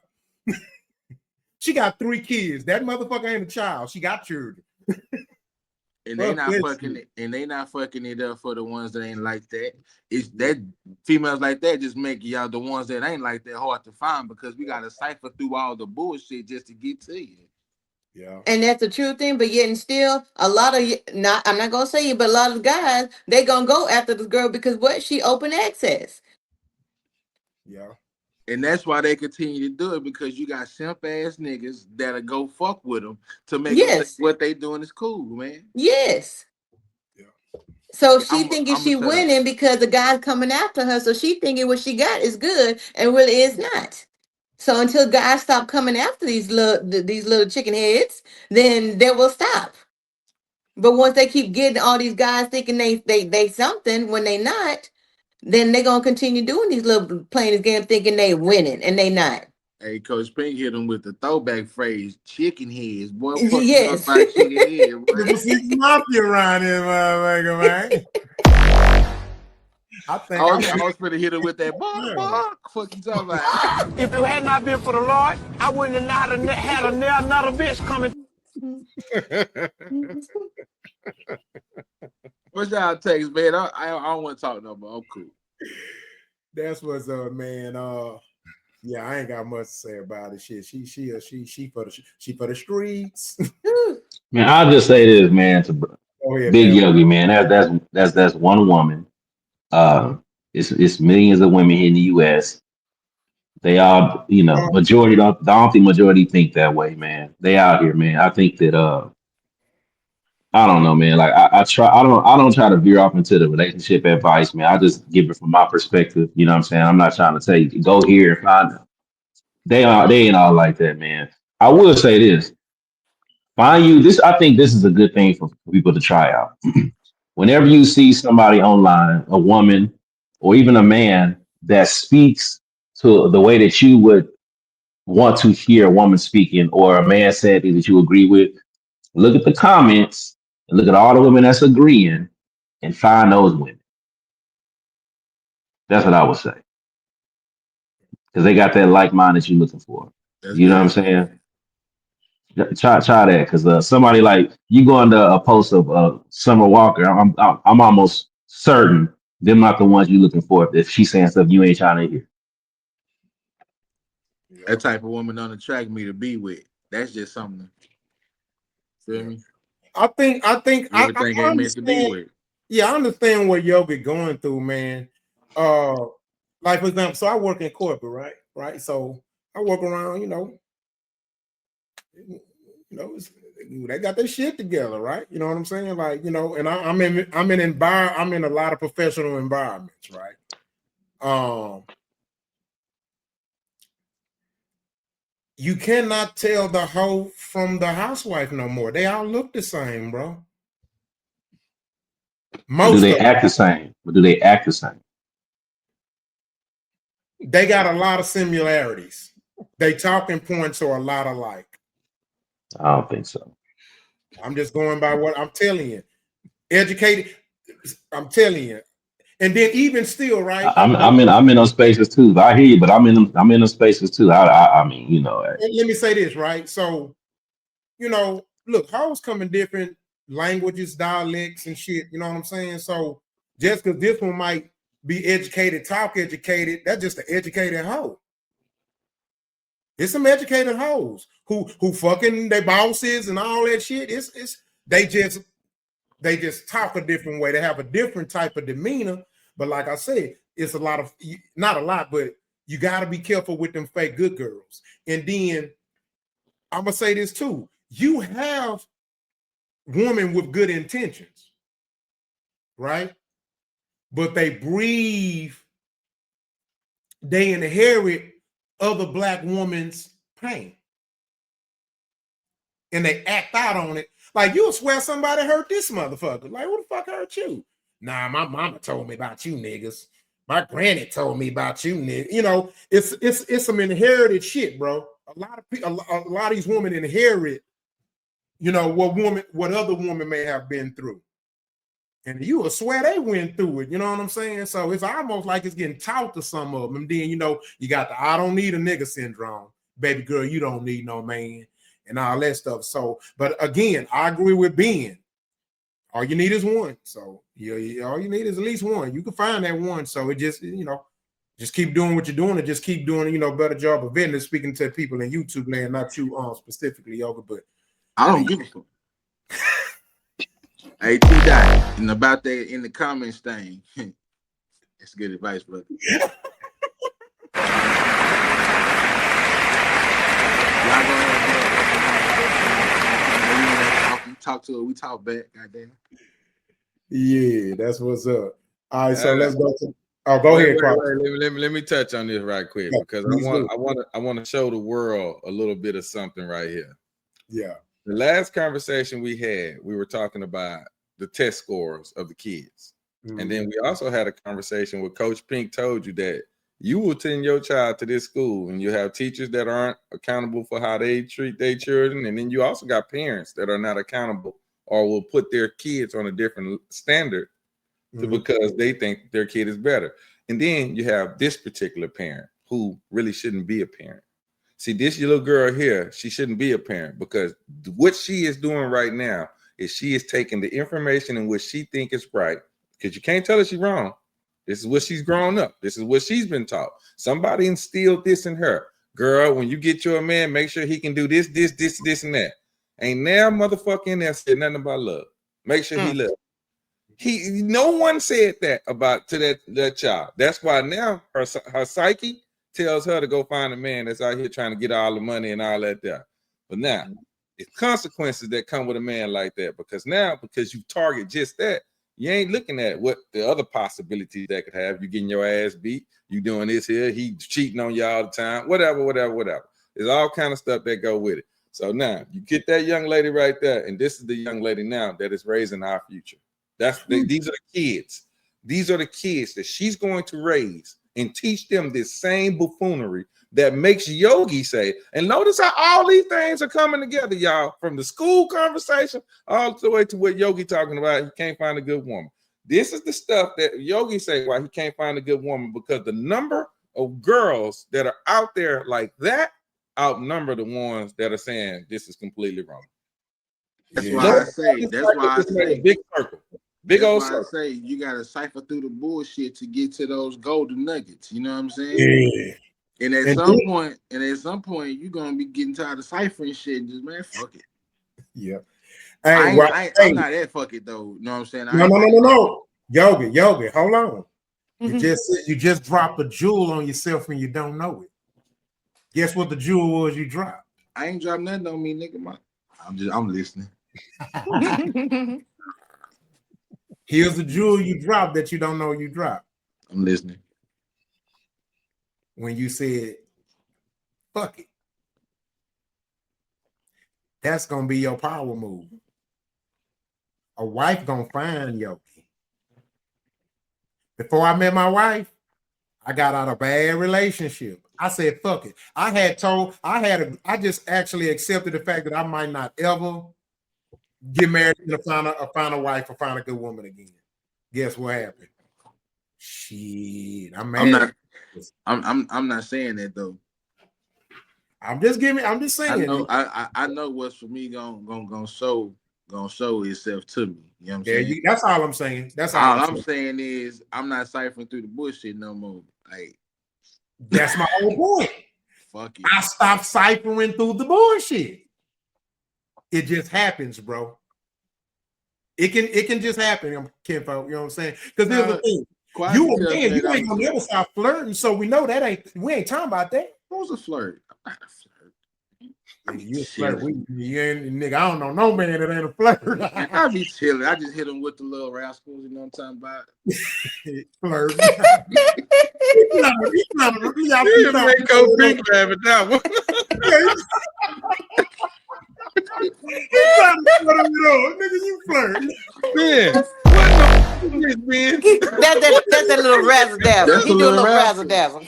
She got 3 kids. That motherfucker ain't a child. She got children. And they not fucking it, and they not fucking it up for the ones that ain't like that. It's that females like that just make y'all the ones that ain't like that hard to find, because we gotta cipher through all the bullshit just to get to you. Yeah. And that's the true thing, but yet and still, a lot of not, I'm not gonna say you, but a lot of guys, they gonna go after this girl because what, she open access. Yeah. And that's why they continue to do it, because you got simp ass niggas that'll go fuck with them to make them think Yes. what they doing is cool, man. Yes. Yeah. So she thinking I'm she shut up. winning because the guy's coming after her. So she thinking what she got is good and really is not. So until guys stop coming after these little chicken heads, then they will stop. But once they keep getting all these guys thinking they something when they not, then they're gonna continue doing these little playing this game thinking they winning and they not. Hey, Coach Pink hit him with the throwback phrase, chicken heads. Boy, fuck you up Yes. by chicken head, boy. There was mafia around here, motherfucker, man. I think I was finna hit him with that bark. Fuck you talking about? If it had not been for the Lord, I wouldn't have not had another bitch coming. What's y'all takes, man? I don't want to talk no more. I'm cool. That's what's up, man. Yeah, I ain't got much to say about it. Shit, she for the streets. Man, I'll just say this, man, to Go ahead, Big man. Yogi, man. That's one woman. It's millions of women here in the U.S. They all, majority don't. I don't think majority think that way, man. They out here, man. I think that I don't know, man. Like I try. I don't try to veer off into the relationship advice, man. I just give it from my perspective. You know what I'm saying? I'm not trying to tell you to go here and find them. They ain't all like that, man. I will say this. Find you this. I think this is a good thing for people to try out. Whenever you see somebody online, a woman or even a man that speaks to the way that you would want to hear a woman speaking, or a man said that you agree with, look at the comments and look at all the women that's agreeing and find those women. That's what I would say. Because they got that like mind that you're looking for. That's You know what I'm good. saying? Try that, because somebody like you go into a post of Summer Walker, I'm almost certain they're not the ones you looking for if she's saying stuff you ain't trying to hear. That type of woman don't attract me to be with. That's just something. Feel me? I think I Everything ain't meant to be understand. with. Yeah, I understand what Yogi going through, man. Like for example, so I work in corporate, right? Right. So I work around, they got their shit together, right? You know what I'm saying? Like, and I'm in a lot of professional environments, right? You cannot tell the hoe from the housewife no more. They all look the same, bro. Do they act the same? But do they act the same? They got a lot of similarities. They talking points are a lot alike. I don't think so. I'm just going by what I'm telling you. Educated, I'm telling you. And then even still, right? I'm in those spaces too. I hear you, but I'm in those spaces too. I mean, Let me say this, right? So, look, hoes come in different languages, dialects, and shit. You know what I'm saying? So just because this one might be educated, talk educated, that's just an educated hoe. There's some educated hoes who fucking their bosses and all that shit. They just talk a different way. They have a different type of demeanor. But like I said, it's a lot of, not a lot, but you got to be careful with them fake good girls. And then I'm gonna say this too: you have women with good intentions, right? But they inherit other black women's pain. And they act out on it. Like, you'll swear somebody hurt this motherfucker. Like, who the fuck hurt you? Nah, my mama told me about you niggas. My granny told me about you niggas. It's some inherited shit, bro. A lot of people, a lot of these women inherit, what other women may have been through. And you will swear they went through it. You know what I'm saying? So it's almost like it's getting taught to some of them. And then, you got the I don't need a nigga syndrome. Baby girl, you don't need no man. And all that stuff. So, but again, I agree with Ben. All you need is one. So, all you need is at least one. You can find that one. So it just, just keep doing what you're doing and just keep doing, better job of vetting and speaking to people in YouTube land, not you specifically, Yoga, but I don't give a fuck. Hey, T-Dot, and about that in the comments thing. That's good advice, brother. Talk to her, we talk back, goddamn. Yeah, that's what's up. All right, so let's go to. Oh, go ahead, Carl. Let me touch on this right quick because I want to show the world a little bit of something right here. Yeah. The last conversation we had, we were talking about the test scores of the kids. Mm-hmm. And then we also had a conversation where Coach Pink told you that you will send your child to this school and you have teachers that aren't accountable for how they treat their children. And then you also got parents that are not accountable or will put their kids on a different standard because they think their kid is better. And then you have this particular parent who really shouldn't be a parent. See, this little girl here, she shouldn't be a parent because what she is doing right now is she is taking the information in which she thinks is right, because you can't tell her she's wrong. This is what she's grown up. This is what she's been taught. Somebody instilled this in her. Girl, when you get your man, make sure he can do this, and that. Ain't now motherfucker in there said nothing about love. Make sure he loves. No one said that to that child. That's why now her psyche tells her to go find a man that's out here trying to get all the money and all that there. But now, it's consequences that come with a man like that, because you target just that, you ain't looking at what the other possibilities that could have. You getting your ass beat, you doing this here, he cheating on you all the time, whatever. There's all kind of stuff that go with it. So now, you get that young lady right there, and this is the young lady now that is raising our future. These are the kids. These are the kids that she's going to raise and teach them this same buffoonery that makes Yogi say, and notice how all these things are coming together, y'all, from the school conversation all the way to what Yogi talking about. He can't find a good woman. This is the stuff that Yogi say why he can't find a good woman, because the number of girls that are out there like that outnumber the ones that are saying this is completely wrong. That's why I say. That's why I say. Big circle. Big old circle. I say you gotta cipher through the bullshit to get to those golden nuggets. You know what I'm saying? Yeah. And at some point, you're gonna be getting tired of ciphering shit and just, man, fuck it. Yeah. Hey, I'm not that fuck it though. You know what I'm saying? No. Yogi, hold on. You just dropped a jewel on yourself and you don't know it. Guess what the jewel was you dropped? I ain't dropped nothing on me, nigga. I'm listening. Here's the jewel you dropped that you don't know you dropped. I'm listening. When you said, fuck it. That's gonna be your power move. A wife gonna find Yogi. Before I met my wife, I got out of a bad relationship. I said, fuck it. I just actually accepted the fact that I might not ever get married and find a wife or find a good woman again. Guess what happened? Shit, I'm mad. I'm not saying that though. I'm just saying. I know what's for me gonna show itself to me. You know what I'm saying? That's all I'm saying. That's all I'm saying is I'm not ciphering through the bullshit no more. Like, that's my whole point. Fuck it. I stopped ciphering through the bullshit. It just happens, bro. It can just happen, kinfolk. You know what I'm saying? Because here's the thing. You ain't gonna never stop flirting, so we know we ain't talking about that. What was a flirt? You a flirt. Nigga, I don't know no man that ain't a flirt. I be chilling. I just hit him with the little rascals, you know what I'm talking about? Flirt. You make go big laugh at that one. He's trying to put him on. Nigga, you flirt. Man, what the man? That's that little razzle dazzle. He do a little razzle dazzle.